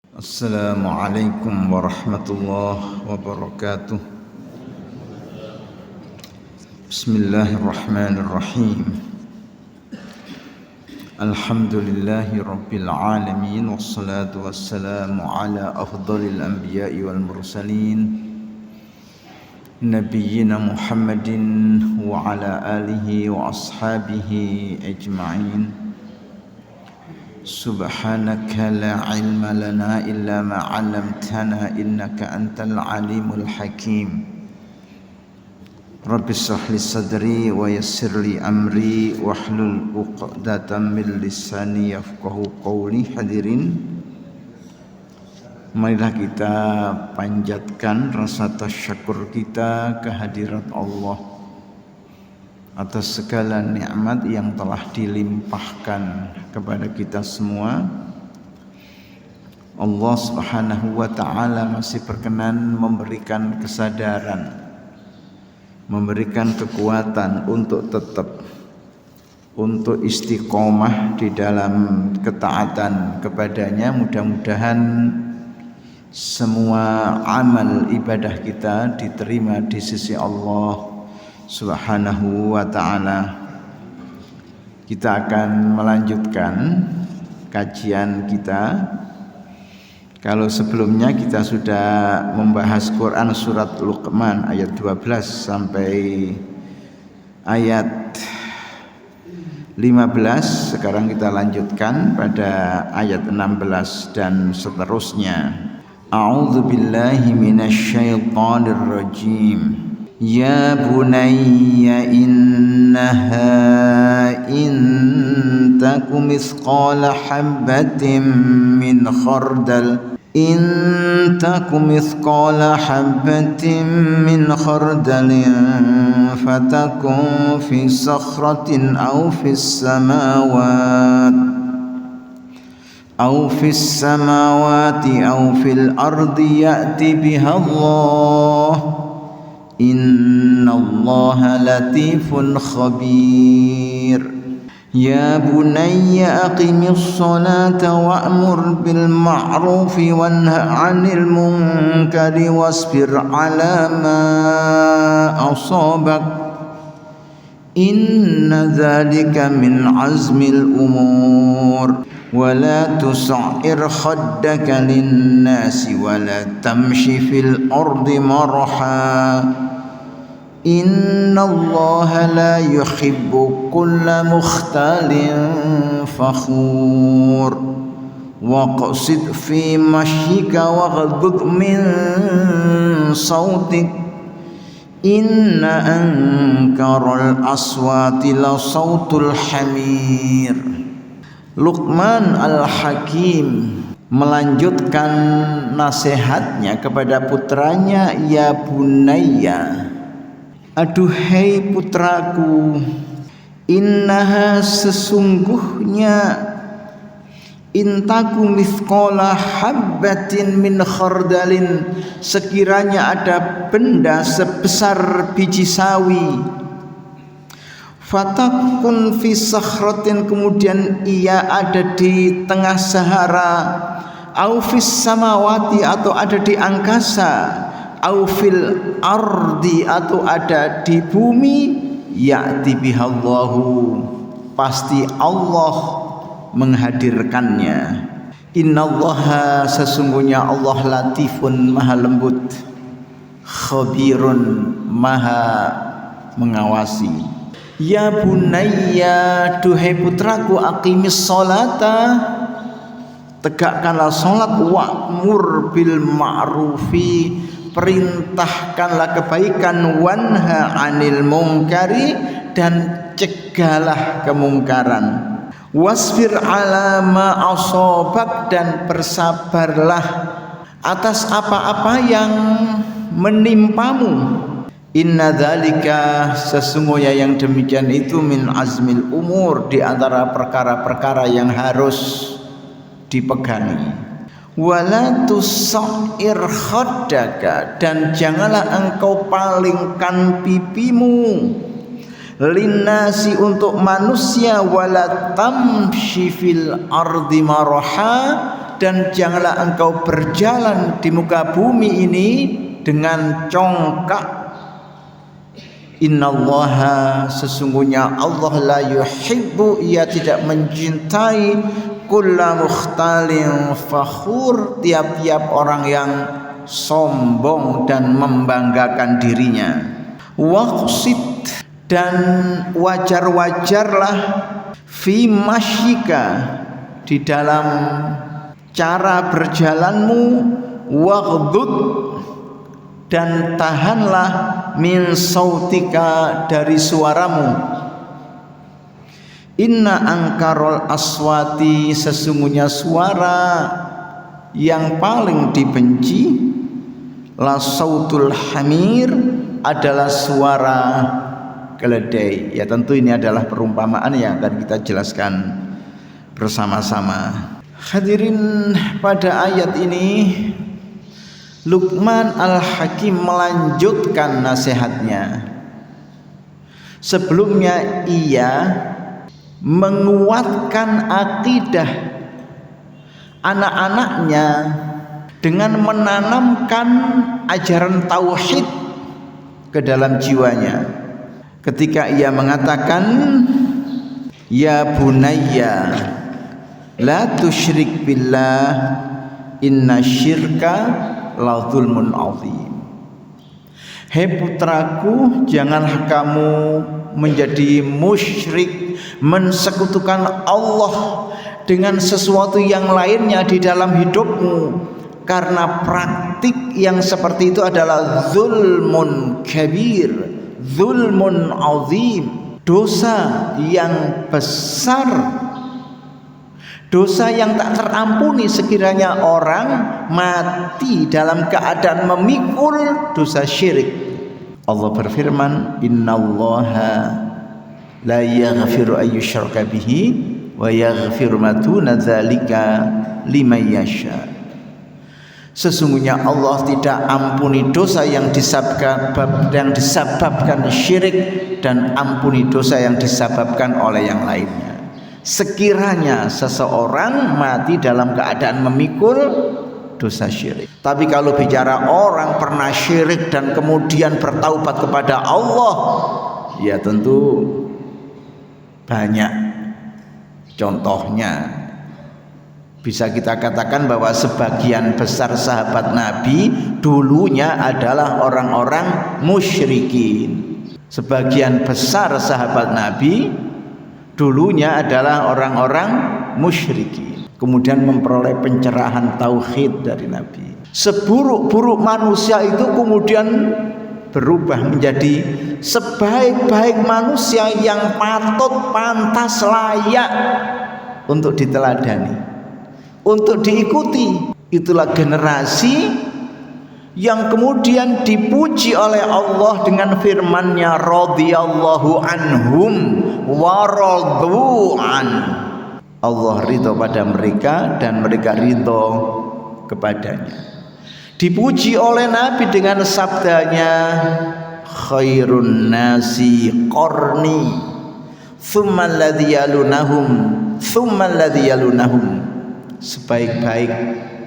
Assalamualaikum warahmatullahi wabarakatuh. Bismillahirrahmanirrahim. Alhamdulillahi rabbil alamin. Wassalatu wassalamu ala afdalil anbiya'i wal mursalin Nabiyyina Muhammadin wa ala alihi wa ashabihi ajma'in. Subhanaka la ilma lana illa ma 'allamtana innaka antal alimul hakim. Rabbi shrah li sadri wa yassir li amri wahlul 'uqdatam min lisani yafqahu qawli. Hadirin, marilah kita panjatkan rasa tasyukur kita kehadirat Allah atas segala nikmat yang telah dilimpahkan kepada kita semua. Allah Subhanahu wa ta'ala masih berkenan memberikan kesadaran, memberikan kekuatan untuk tetap, untuk istiqomah di dalam ketaatan kepadanya. Mudah-mudahan semua amal ibadah kita diterima di sisi Allah Subhanahu wa ta'ala. Kita akan melanjutkan kajian kita. Kalau sebelumnya kita sudah membahas Quran surat Luqman ayat 12 sampai ayat 15. Sekarang kita lanjutkan pada ayat 16 dan seterusnya. A'udzu billahi minasyaitonir rajim. Ya bunayya innaha in takum mithqala habatin min khardal khardalin fatakun fi sakhratin aw fis samawati aw fil ardi ya'ti biha Allah. Innallaha latifun khabir. Ya bunayya aqimis salata wa'mur bil ma'rufi wanha 'anil munkari wasbir 'ala ma asabak. Inna dzalika min 'azmil umur. ولا تصعر خدك للناس ولا تمشي في الأرض مرحا إن الله لا يحب كل مختال فخور واقصد في مشيك واغضض من صوتك إن أنكر الأصوات لصوت الحمير. Luqman Al-Hakim melanjutkan nasihatnya kepada putranya. Ya bunayya, aduhai putraku, innaha sesungguhnya, intaku mithqala habbatin min khardalin, sekiranya ada benda sebesar biji sawi, fatakun fi sakhratin, kemudian ia ada di tengah sahara, au fis samawati, atau ada di angkasa, au fil ardi, atau ada di bumi, ya'ti bihallahu, pasti Allah menghadirkannya. Innallaha, sesungguhnya Allah, latifun, maha lembut, khabirun, maha mengawasi. Ya bunayya, duhai putraku, aqimis sholata, tegakkanlah salat, wa'mur bil ma'rufi, perintahkanlah kebaikan, wanha 'anil munkari, dan cegahlah kemungkaran, wasbir 'ala ma asabak, dan bersabarlah atas apa-apa yang menimpamu. Inna dzalika, sesungguhnya yang demikian itu, min azmil umur, di antara perkara-perkara yang harus dipegangi. Wala tusair khaddaka, dan janganlah engkau palingkan pipimu, linnasi, untuk manusia, wala tamshi fil ardi maraha, dan janganlah engkau berjalan di muka bumi ini dengan congkak. Innallaha, sesungguhnya Allah, la yuhibbu, ia tidak mencintai kulla mukhtalin fakhur, tiap-tiap orang yang sombong dan membanggakan dirinya. Waqsid, dan wajar-wajarlah fi masyika, di dalam cara berjalanmu. Waghdud, dan tahanlah min sautika, dari suaramu. Inna angkarol aswati, sesungguhnya suara yang paling dibenci, la sautul hamir, adalah suara keledai. Ya tentu ini adalah perumpamaan yang akan kita jelaskan bersama-sama. Hadirin, pada ayat ini Luqman Al-Hakim melanjutkan nasihatnya. Sebelumnya ia menguatkan akidah anak-anaknya dengan menanamkan ajaran tauhid ke dalam jiwanya. Ketika ia mengatakan, ya bunayya la tusyrik billah inna syirka la dzulmun adzim. Hei putraku, janganlah kamu menjadi musyrik, mensekutukan Allah dengan sesuatu yang lainnya di dalam hidupmu, karena praktik yang seperti itu adalah zulmun kabir, zulmun azim, dosa yang besar, dosa yang tak terampuni sekiranya orang mati dalam keadaan memikul dosa syirik. Allah berfirman, innallaha la yaghfiru an yushraka bihi wa yaghfiru ma duna dzalika liman yasha. Sesungguhnya Allah tidak ampuni dosa yang disebabkan syirik, dan ampuni dosa yang disebabkan oleh yang lainnya. Sekiranya seseorang mati dalam keadaan memikul dosa syirik. Tapi kalau bicara orang pernah syirik dan kemudian bertaubat kepada Allah, ya tentu banyak contohnya. Bisa kita katakan bahwa sebagian besar sahabat Nabi dulunya adalah orang-orang musyrikin. Sebagian besar sahabat Nabi dulunya adalah orang-orang musyrikin, kemudian memperoleh pencerahan tauhid dari Nabi. Seburuk-buruk manusia itu kemudian berubah menjadi sebaik-baik manusia yang patut, pantas, layak untuk diteladani, untuk diikuti. Itulah generasi yang kemudian dipuji oleh Allah dengan firman-Nya, radhiyallahu anhum wa radu an. Allah ridho pada mereka dan mereka ridho kepadanya. Dipuji oleh Nabi dengan sabdanya, khairun nasi qarni thumma alladhi yalunahum thumma alladhi yalunahum. Sebaik-baik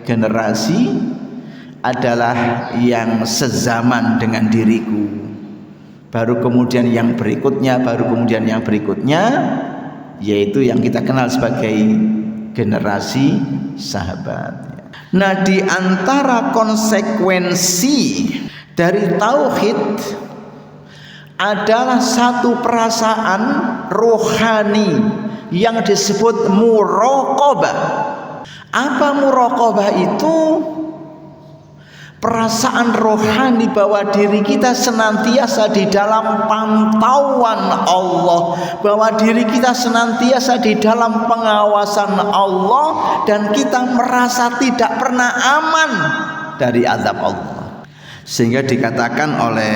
generasi adalah yang sezaman dengan diriku, baru kemudian yang berikutnya, baru kemudian yang berikutnya, yaitu yang kita kenal sebagai generasi sahabat. Nah, di antara konsekuensi dari tauhid adalah satu perasaan rohani yang disebut muraqabah. Apa muraqabah itu? Perasaan rohani bahwa diri kita senantiasa di dalam pantauan Allah, bahwa diri kita senantiasa di dalam pengawasan Allah, dan kita merasa tidak pernah aman dari azab Allah. Sehingga dikatakan oleh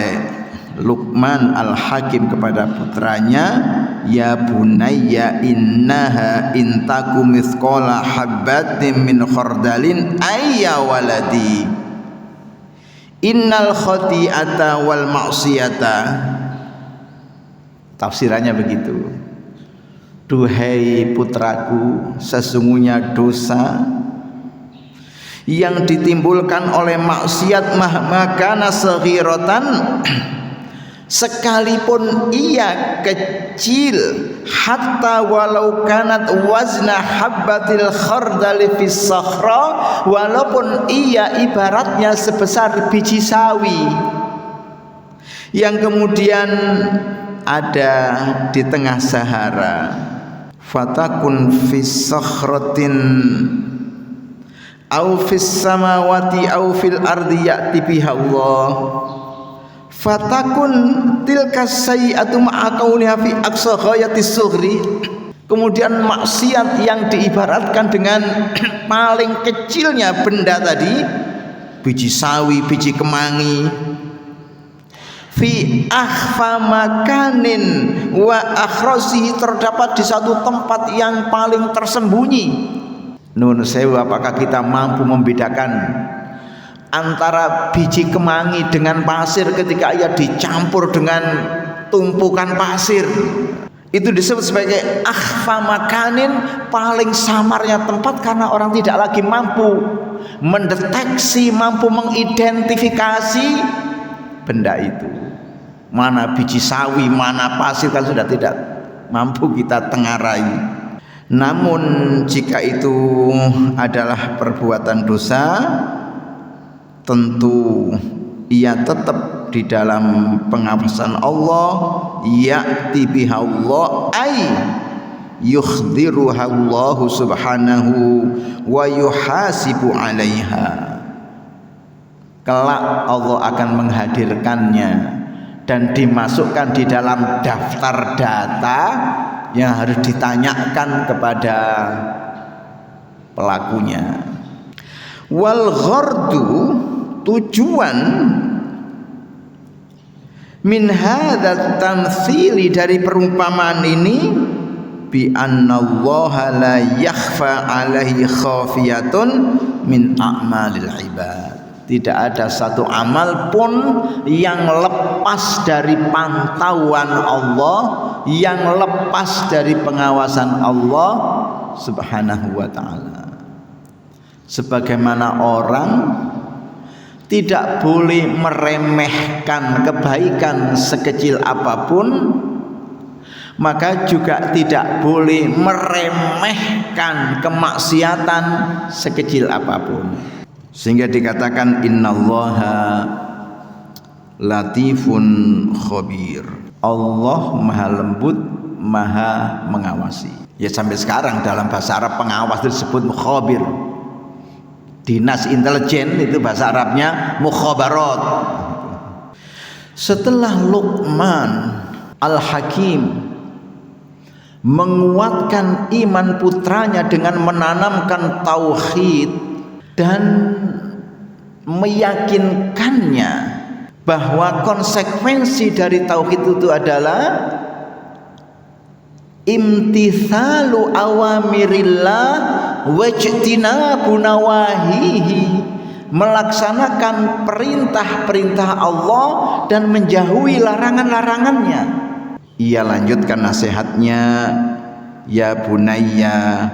Luqman Al-Hakim kepada putranya, ya bunayya innaha intaku mithqala habbatin min khardalin ayya waladi innal khati'ata wal ma'siyata. Tafsirannya begitu. Duhai putraku, sesungguhnya dosa yang ditimbulkan oleh maksiat mahmakana saghiratan, sekalipun ia kecil, hatta walau kanat wazna habbatil khardali fis sakhra, walaupun ia ibaratnya sebesar biji sawi yang kemudian ada di tengah Sahara. Fatakun fis sakhratin au fis samawati au fil ardi ya'ti biha Allah. Fatakun tilka sayyi'atu ma'a kauniha fi aqsa ghayatis sughri. Kemudian maksiat yang diibaratkan dengan paling kecilnya benda tadi, biji sawi, biji kemangi, fi akhfa makanin wa akhrasihi, terdapat di satu tempat yang paling tersembunyi. Nun sewu, apakah kita mampu membedakan antara biji kemangi dengan pasir ketika ia dicampur dengan tumpukan pasir? Itu disebut sebagai akhfa makanin, paling samarnya tempat, karena orang tidak lagi mampu mendeteksi, mampu mengidentifikasi benda itu. Mana biji sawi, mana pasir, kan sudah tidak mampu kita tengarai. Namun jika itu adalah perbuatan dosa, tentu ia tetap di dalam pengawasan Allah. Ya'ti biha Allah ay yukhdiruha Allah subhanahu wa yuhasibu 'alaiha. Kelak Allah akan menghadirkannya dan dimasukkan di dalam daftar data yang harus ditanyakan kepada pelakunya. Wal ghardu, tujuan min hadzal tamtsili, dari perumpamaan ini, bi annallaha la yakhfa 'alaihi khafiyatun min a'malil ibad. Tidak ada satu amal pun yang lepas dari pantauan Allah, yang lepas dari pengawasan Allah subhanahu wa ta'ala. Sebagaimana orang tidak boleh meremehkan kebaikan sekecil apapun, maka juga tidak boleh meremehkan kemaksiatan sekecil apapun. Sehingga dikatakan innallaha latifun khabir. Allah maha lembut, maha mengawasi. Ya sampai sekarang dalam bahasa Arab pengawas itu disebut mukhabir. Dinas intelijen itu bahasa Arabnya mukhabarat. Setelah Luqman Al-Hakim menguatkan iman putranya dengan menanamkan tauhid dan meyakinkannya bahwa konsekuensi dari tauhid itu adalah imtithalu awamirillah wajtinabu nawahihi, melaksanakan perintah-perintah Allah dan menjauhi larangan-larangannya. Ia lanjutkan nasihatnya, ya bunayya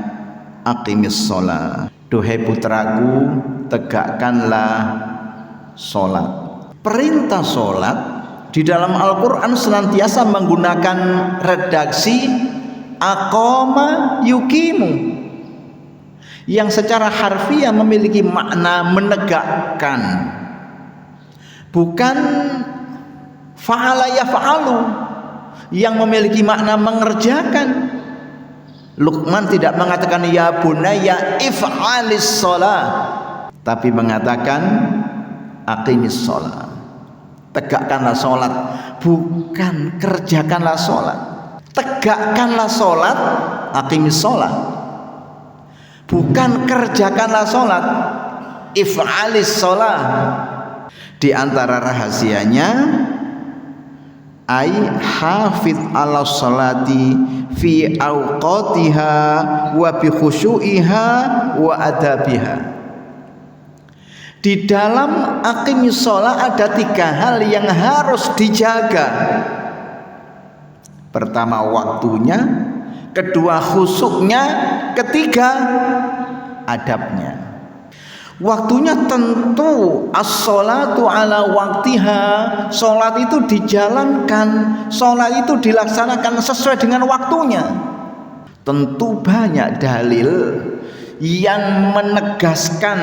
aqimis shalah, duhai putraku, tegakkanlah sholat. Perintah sholat di dalam Al-Quran senantiasa menggunakan redaksi aqama yuqimu, yang secara harfiah memiliki makna menegakkan, bukan fa'ala yaf'alu yang memiliki makna mengerjakan. Luqman tidak mengatakan ya bunayya if'alis shalah, tapi mengatakan aqimis shalah, tegakkanlah sholat, bukan kerjakanlah sholat. Tegakkanlah sholat, aqimis shalah, bukan kerjakanlah sholat, if'alis shalah. Di antara rahasianya ay hafidh ala sholati fi awqatiha wa bi khusyu'iha wa adabiha. Di dalam aqimis shalah ada 3 hal yang harus dijaga. Pertama waktunya, kedua khusyuknya, ketiga adabnya. Waktunya tentu as-sholatu ala waktiha. Sholat itu dijalankan, sholat itu dilaksanakan sesuai dengan waktunya. Tentu banyak dalil yang menegaskan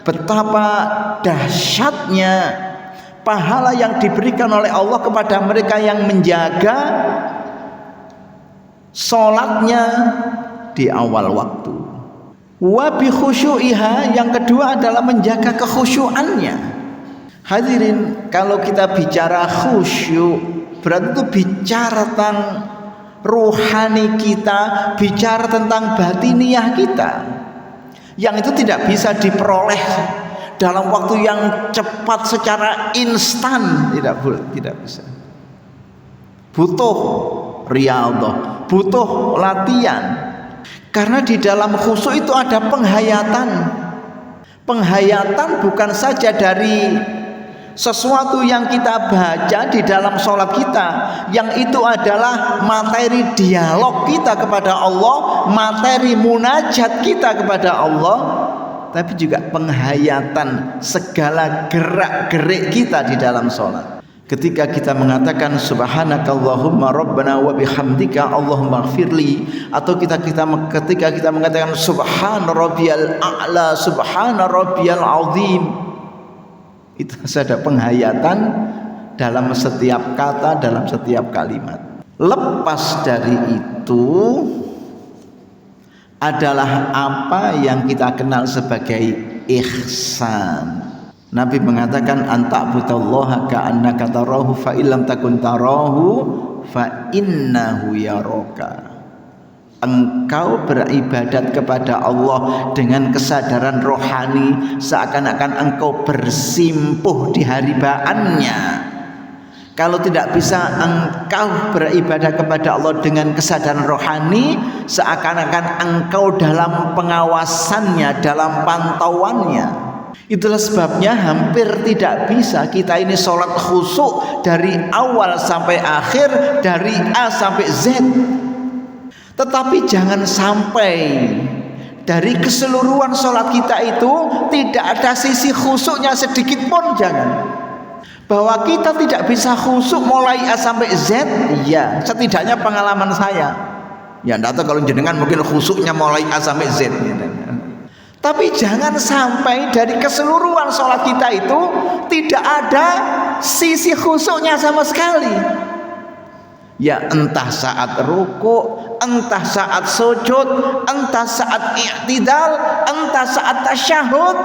betapa dahsyatnya pahala yang diberikan oleh Allah kepada mereka yang menjaga sholatnya di awal waktu. Wa bi khusyu'iha, yang kedua adalah menjaga kekhusyuannya. Hadirin, kalau kita bicara khusyuk berarti itu bicara tentang ruhani kita, bicara tentang batiniah kita, yang itu tidak bisa diperoleh dalam waktu yang cepat secara instan, tidak bisa. Butuh riyadhah, butuh latihan. Karena di dalam khusyuk itu ada penghayatan. Penghayatan bukan saja dari sesuatu yang kita baca di dalam sholat kita, yang itu adalah materi dialog kita kepada Allah, materi munajat kita kepada Allah, tapi juga penghayatan segala gerak-gerik kita di dalam sholat. Ketika kita mengatakan subhanakallahumma rabbana wa bihamdika Allahumma ighfirli, atau ketika kita mengatakan subhana rabbiyal a'la subhana rabbiyal azim, itu ada penghayatan dalam setiap kata, dalam setiap kalimat. Lepas dari itu adalah apa yang kita kenal sebagai ihsan. Nabi mengatakan anta'budallaha ka'annaka tarahu fa illam takun tarahu fa innahu yaraka. Engkau beribadat kepada Allah dengan kesadaran rohani seakan-akan engkau bersimpuh di haribaannya. Kalau tidak bisa engkau beribadah kepada Allah dengan kesadaran rohani, seakan-akan engkau dalam pengawasannya, dalam pantauannya. Itulah sebabnya hampir tidak bisa kita ini sholat khusyuk dari awal sampai akhir, dari A sampai Z. Tetapi jangan sampai dari keseluruhan sholat kita itu tidak ada sisi khusyuknya sedikit pun, jangan. Bahwa kita tidak bisa khusyuk mulai A sampai Z, ya setidaknya pengalaman saya. Ya enggak tahu kalau jenengan mungkin khusyuknya mulai A sampai Z. Tapi jangan sampai dari keseluruhan sholat kita itu tidak ada sisi khusyuknya sama sekali. Ya entah saat ruku, entah saat sujud, entah saat i'tidal, entah saat tasyahud,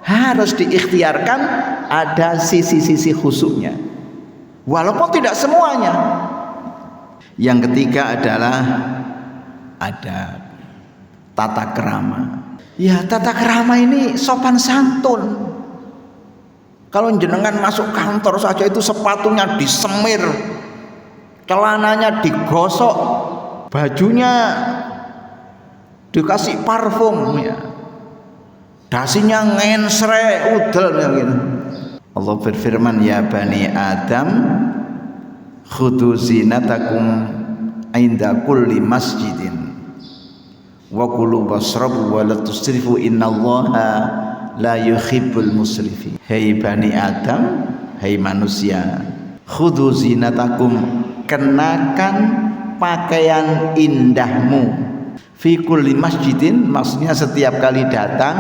harus diikhtiarkan ada sisi-sisi khusyuknya, walaupun tidak semuanya. Yang ketiga adalah ada tata krama. Ya, tata krama ini sopan santun. Kalau jenengan masuk kantor saja itu sepatunya disemir, celananya digosok, bajunya dikasih parfum, ya, dasinya ngensre udel, ya, gitu. Allah berfirman, ya bani Adam khudhu zinatakum inda kulli masjidin wa kulu wasrabu wa la tusrifu innallaha la yuhibbul musrifin. Hei bani Adam, hei manusia, khudhu zinatakum, kenakan pakaian indahmu, fi kulli masjidin, maksudnya setiap kali datang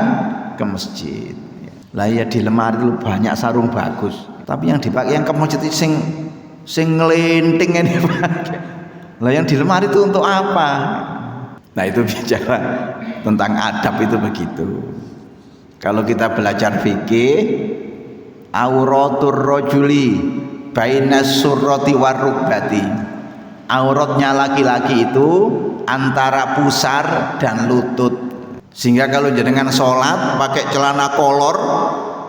ke masjid. Lah ya di lemari lu banyak sarung bagus, tapi yang dipakai yang ke masjid sing nglenting ini pakai. Lah yang di lemari itu untuk apa? Nah itu bicara tentang adab itu begitu. Kalau kita belajar fikih, auratur rajuli bainas surrati warukbati, auratnya laki-laki itu antara pusar dan lutut. Sehingga kalau jenengan sholat pakai celana kolor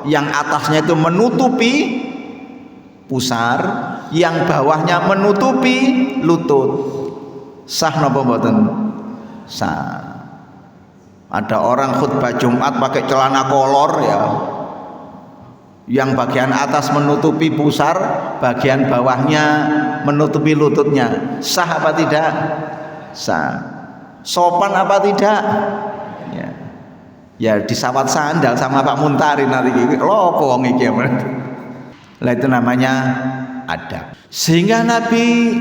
yang atasnya itu menutupi pusar, yang bawahnya menutupi lutut, sah napa mboten? Sah. Ada orang khutbah Jumat pakai celana kolor, ya, yang bagian atas menutupi pusar, bagian bawahnya menutupi lututnya, sah apa tidak? Sah. Sopan apa tidak? Ya. Ya disawat sandal sama Pak Muntari nanti lopo wong iki. Lah itu namanya adab. Sehingga Nabi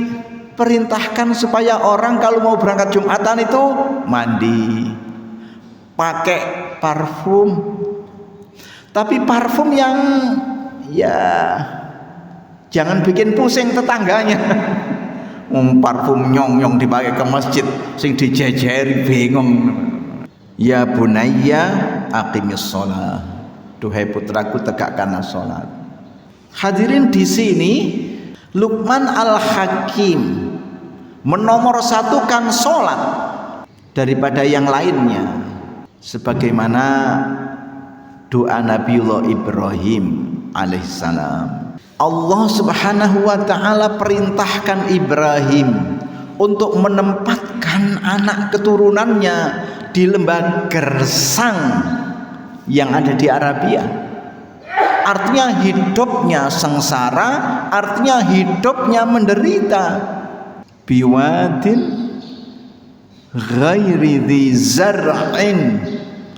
perintahkan supaya orang kalau mau berangkat Jumatan itu mandi, pakai parfum. Tapi parfum yang ya jangan bikin pusing tetangganya. Parfum nyong-nyong dipakai ke masjid sing dijejeri bingung. Ya bunayya aqimis shalah. Duhai putraku tegakkanlah salat. Hadirin di sini Luqman Al-Hakim menomorsatukan salat daripada yang lainnya sebagaimana doa Nabiullah Ibrahim alaihissalam. Allah Subhanahu wa taala perintahkan Ibrahim untuk menempatkan anak keturunannya di lembah Gersang yang ada di Arabia. Artinya hidupnya sengsara, artinya hidupnya menderita. Biwadin ghairi dzi zar'in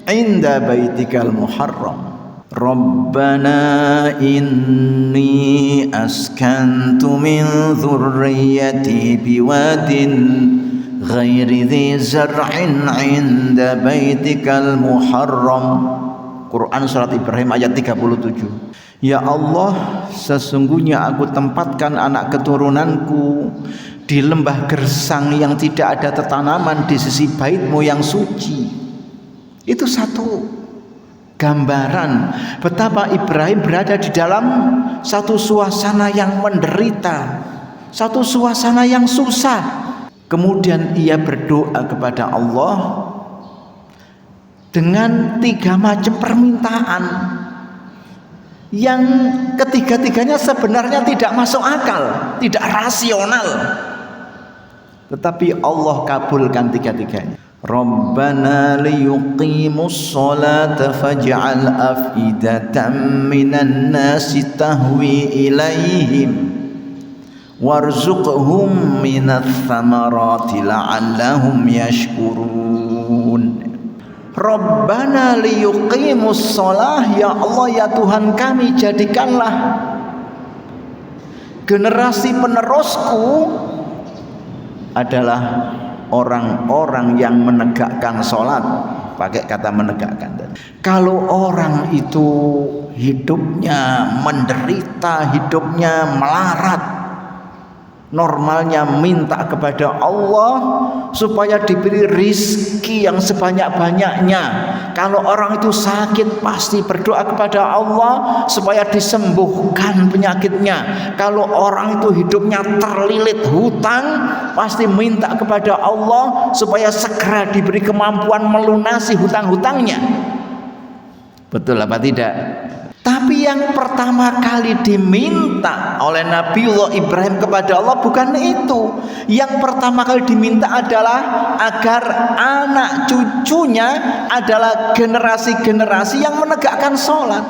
inda baitikal muharram. Rabbana inni askantu min dzurriyyati biwadin ghairi dzi zar'in inda baitikal muharram. Quran surat Ibrahim ayat 37. Ya Allah, sesungguhnya aku tempatkan anak keturunanku di lembah gersang yang tidak ada tanaman di sisi baitmu yang suci. Itu satu gambaran betapa Ibrahim berada di dalam satu suasana yang menderita, satu suasana yang susah. Kemudian ia berdoa kepada Allah dengan 3 macam permintaan yang ketiga-tiganya sebenarnya tidak masuk akal, tidak rasional, tetapi Allah kabulkan 3-tiganya. Rabbana liyuqimus sholata faj'al afidatan minan nasi tahwi ilaihim warzuqhum minats thamarati la'allahum yashkurun. Rabbana liyuqimus shalah, ya Allah ya Tuhan kami, jadikanlah generasi penerusku adalah orang-orang yang menegakkan sholat. Pakai kata menegakkan. Kalau orang itu hidupnya menderita, hidupnya melarat, normalnya minta kepada Allah supaya diberi rizki yang sebanyak-banyaknya. Kalau orang itu sakit pasti berdoa kepada Allah supaya disembuhkan penyakitnya. Kalau orang itu hidupnya terlilit hutang pasti minta kepada Allah supaya segera diberi kemampuan melunasi hutang-hutangnya. Betul apa tidak? Tapi yang pertama kali diminta oleh Nabiullah Ibrahim kepada Allah bukan itu. Yang pertama kali diminta adalah agar anak cucunya adalah generasi-generasi yang menegakkan sholat.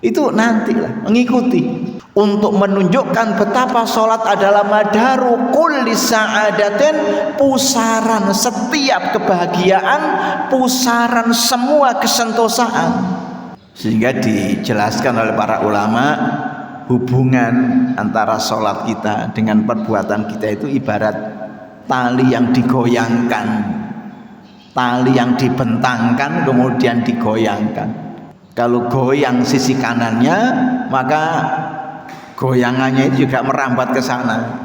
Itu nantilah mengikuti untuk menunjukkan betapa sholat adalah madaru kulli sa'adatin, pusaran setiap kebahagiaan, pusaran semua kesentosaan. Sehingga dijelaskan oleh para ulama hubungan antara sholat kita dengan perbuatan kita itu ibarat tali yang digoyangkan, tali yang dibentangkan kemudian digoyangkan. Kalau goyang sisi kanannya maka goyangannya itu juga merambat ke sana.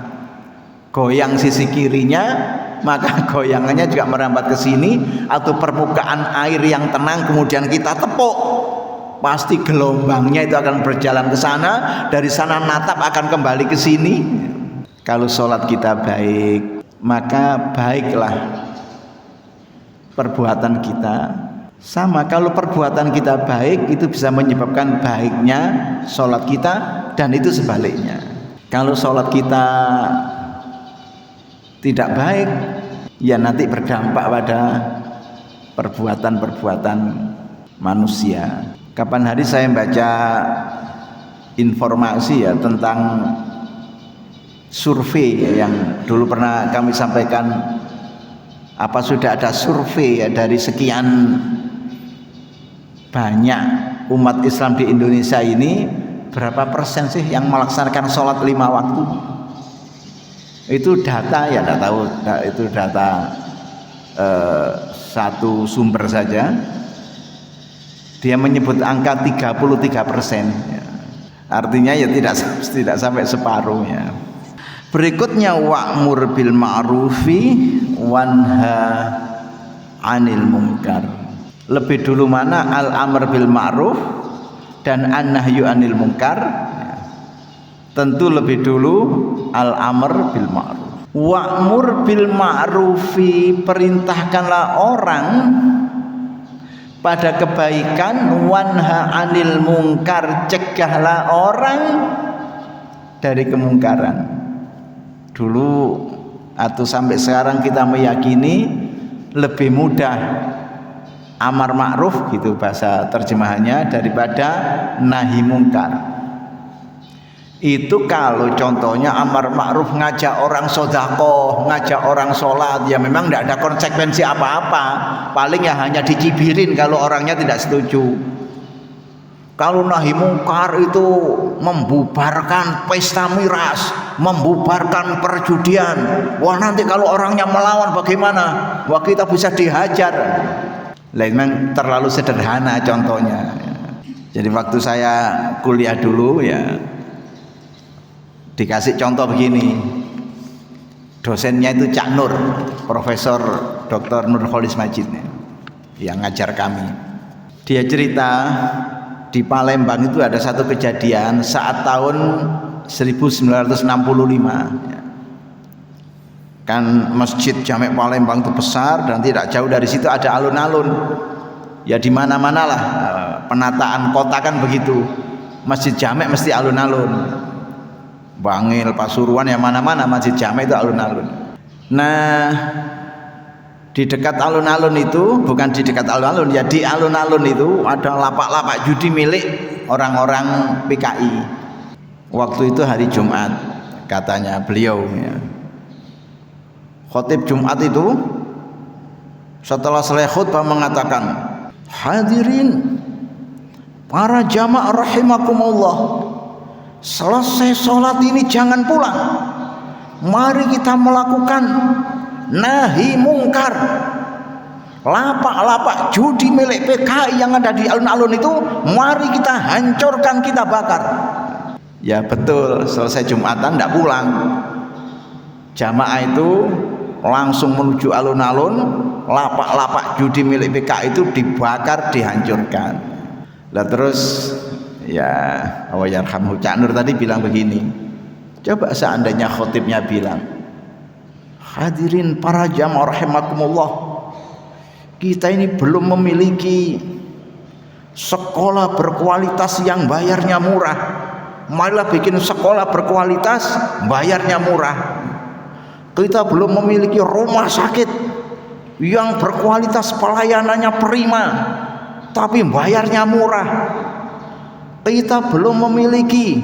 Goyang sisi kirinya maka goyangannya juga merambat ke sini. Atau permukaan air yang tenang kemudian kita tepuk, pasti gelombangnya itu akan berjalan ke sana, dari sana natap akan kembali ke sini. Kalau sholat kita baik, maka baiklah perbuatan kita. Sama, kalau perbuatan kita baik itu bisa menyebabkan baiknya sholat kita, dan itu sebaliknya. Kalau sholat kita tidak baik, ya nanti berdampak pada perbuatan-perbuatan manusia. Kapan hari saya baca informasi ya tentang survei yang dulu pernah kami sampaikan, apa sudah ada survei ya dari sekian banyak umat Islam di Indonesia ini, berapa persen sih yang melaksanakan sholat 5 waktu? Itu data ya, tidak tahu, itu data satu sumber saja. Dia menyebut angka 33%. Artinya ya tidak sampai separuhnya. Berikutnya wa'mur bil ma'rufi wanha 'anil munkar. Lebih dulu mana al-amr bil ma'ruf dan an-nahyu 'anil munkar? Tentu lebih dulu al-amr bil ma'ruf. Wa'mur bil ma'rufi, perintahkanlah orang pada kebaikan, wanha 'anil munkar, cegahlah orang dari kemungkaran. Dulu atau sampai sekarang kita meyakini lebih mudah amar ma'ruf gitu bahasa terjemahannya daripada nahi mungkar. Itu kalau contohnya amar ma'ruf, ngajak orang sedekah, ngajak orang sholat, ya memang tidak ada konsekuensi apa-apa, paling ya hanya dicibirin kalau orangnya tidak setuju. Kalau nahi mungkar itu membubarkan pesta miras, membubarkan perjudian. Wah, nanti kalau orangnya melawan bagaimana? Wah, kita bisa dihajar. Lah, memang terlalu sederhana contohnya. Jadi waktu saya kuliah dulu ya dikasih contoh begini. Dosennya itu Cak Nur, Profesor Dr. Nurholis Majid yang ngajar kami. Dia cerita di Palembang itu ada satu kejadian saat tahun 1965. Kan Masjid Jamek Palembang itu besar dan tidak jauh dari situ ada alun-alun. Ya di mana-mana lah penataan kota kan begitu. Masjid Jamek mesti alun-alun. Bangil, Pasuruan, yang mana-mana Masjid Jamek itu alun-alun. Nah, di dekat alun-alun itu, bukan di dekat alun-alun ya, di alun-alun itu ada lapak-lapak judi milik orang-orang PKI. Waktu itu hari Jumat, katanya beliau ya. Khotib Jumat itu setelah selesai khutbah mengatakan, hadirin para jamaah rahimakumullah, selesai sholat ini jangan pulang, mari kita melakukan nahi mungkar. Lapak-lapak judi milik PKI yang ada di alun-alun itu mari kita hancurkan, kita bakar. Ya betul, selesai Jumatan tidak pulang, jamaah itu langsung menuju alun-alun, lapak-lapak judi milik PKI itu dibakar, dihancurkan. Lah terus ya Awayyarhamhu Cak Nur tadi bilang begini, coba seandainya khotibnya bilang, hadirin para jamaah rahimakumullah, kita ini belum memiliki sekolah berkualitas yang bayarnya murah, marilah bikin sekolah berkualitas bayarnya murah. Kita belum memiliki rumah sakit yang berkualitas, pelayanannya prima tapi bayarnya murah. Kita belum memiliki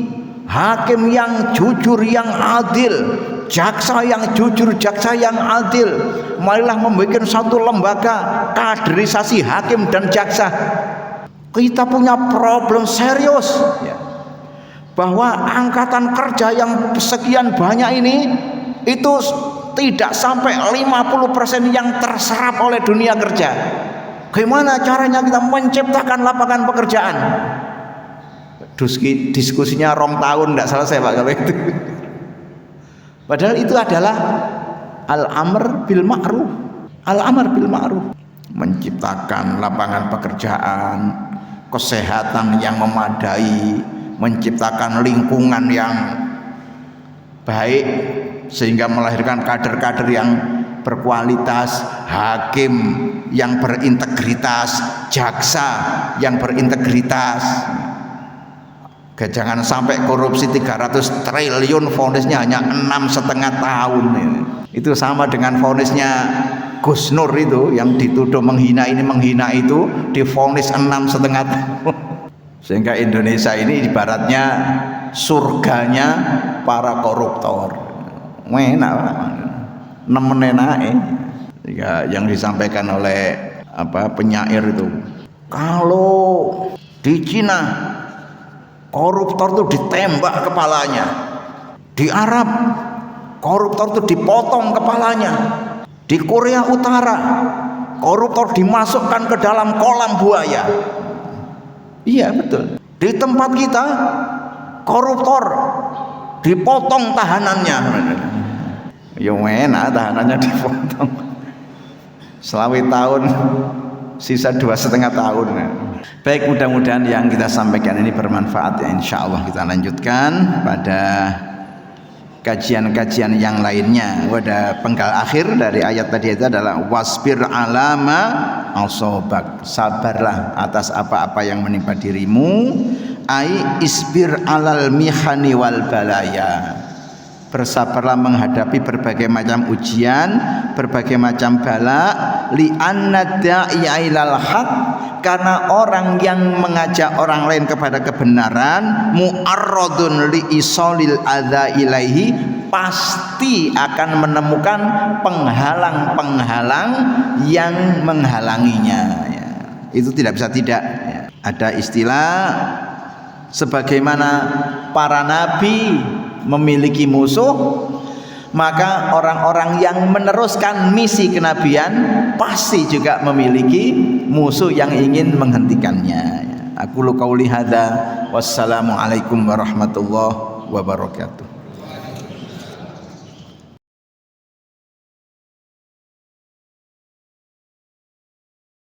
hakim yang jujur, yang adil, jaksa yang jujur, jaksa yang adil. Marilah membuat satu lembaga kaderisasi hakim dan jaksa. Kita punya problem serius ya, bahwa angkatan kerja yang sekian banyak ini itu tidak sampai 50% yang terserap oleh dunia kerja. Gimana caranya kita menciptakan lapangan pekerjaan? Diskusinya 2 tahun tidak selesai Pak kalau itu. Padahal itu adalah al-amr bil ma'ruf. Al-amr bil ma'ruf, menciptakan lapangan pekerjaan, kesehatan yang memadai, menciptakan lingkungan yang baik sehingga melahirkan kader-kader yang berkualitas, hakim yang berintegritas, jaksa yang berintegritas. Jangan sampai korupsi 300 triliun vonisnya hanya 6,5 tahun. Itu sama dengan vonisnya Gus Nur itu yang dituduh menghina ini menghina itu, divonis 6,5 tahun. Sehingga Indonesia ini ibaratnya surganya para koruptor. Enak nemen enak yang disampaikan oleh penyair itu. Kalau di Cina koruptor itu ditembak kepalanya, di Arab koruptor itu dipotong kepalanya, di Korea Utara koruptor dimasukkan ke dalam kolam buaya. Iya betul. Di tempat kita koruptor dipotong tahanannya. Ya enak tahanannya dipotong. Selama tahun, sisa 2,5 tahun. Baik, mudah-mudahan yang kita sampaikan ini bermanfaat ya. Insya Allah kita lanjutkan pada kajian-kajian yang lainnya. Pada penggal akhir dari ayat tadi itu adalah wasbir alama asobak, sabarlah atas apa-apa yang menimpa dirimu. Ai isbir alal mihani wal balaya, bersabarlah menghadapi berbagai macam ujian, berbagai macam bala. Li anna da'iya ilal haq, karena orang yang mengajak orang lain kepada kebenaran, mu'arradun li isolil adza ilaihi, pasti akan menemukan penghalang-penghalang yang menghalanginya ya. Itu tidak bisa tidak ya. Ada istilah sebagaimana para nabi memiliki musuh, maka orang-orang yang meneruskan misi kenabian pasti juga memiliki musuh yang ingin menghentikannya. Aku qauli hadza, wassalamu alaikum warahmatullahi wabarakatuh.